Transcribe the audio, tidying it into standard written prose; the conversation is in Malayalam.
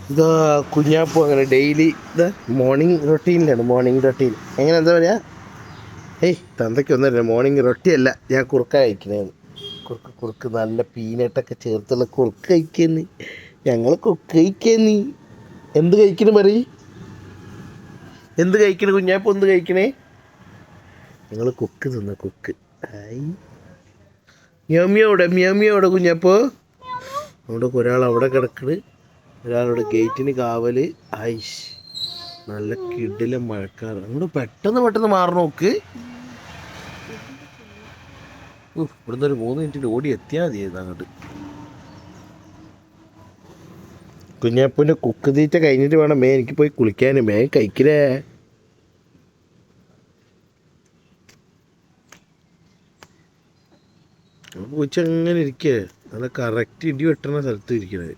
ഇതാ കുഞ്ഞാപ്പൂ അങ്ങനെ ഡെയിലി ഇതാ മോർണിംഗ് റൊട്ടീനിലാണ്. മോർണിംഗ് റൊട്ടീൻ എങ്ങനെ എന്താ പറയുക? തന്തയ്ക്ക് ഒന്നുമില്ല, മോർണിംഗ് റൊട്ടിയല്ല, ഞാൻ കുറുക്ക കഴിക്കണേന്ന്. കുറുക്ക് നല്ല പീനട്ടൊക്കെ ചേർത്തുള്ള കുറുക്ക് കഴിക്കുന്നേ. ഞങ്ങൾ കുക്ക് കഴിക്കുന്നേ. എന്ത് കഴിക്കണ പറയ്, എന്ത് കഴിക്കണ കുഞ്ഞാപ്പൂ, എന്ത് കഴിക്കണേ? ഞങ്ങൾ കുക്ക് തിന്ന കുക്ക്. ഹായ് മ്യോമിയോടെ മ്യോമിയോടെ കുഞ്ഞാപ്പോ. അവിടെ ഒരാൾ അവിടെ കിടക്കണ്, ഒരാളുടെ ഗേറ്റിന് കാവല്. ഐഷ് നല്ല കിടിലം മഴക്കാറ്. അങ്ങോട്ട് പെട്ടെന്ന് മാറി നോക്ക്. ഇവിടുന്ന് ഒരു 3 മിനിറ്റിൽ ഓടി എത്തിയാൽ മതിയായിരുന്നു അങ്ങോട്ട്. കുഞ്ഞാപ്പൂൻ്റെ കുക്ക് തീറ്റ കഴിഞ്ഞിട്ട് വേണം എനിക്ക് പോയി കുളിക്കാനും. കഴിക്കലേ. പൂച്ച അങ്ങനെ ഇരിക്കേ, നല്ല കറക്റ്റ് ഇടി വെട്ടണ സ്ഥലത്ത് ഇരിക്കണത്.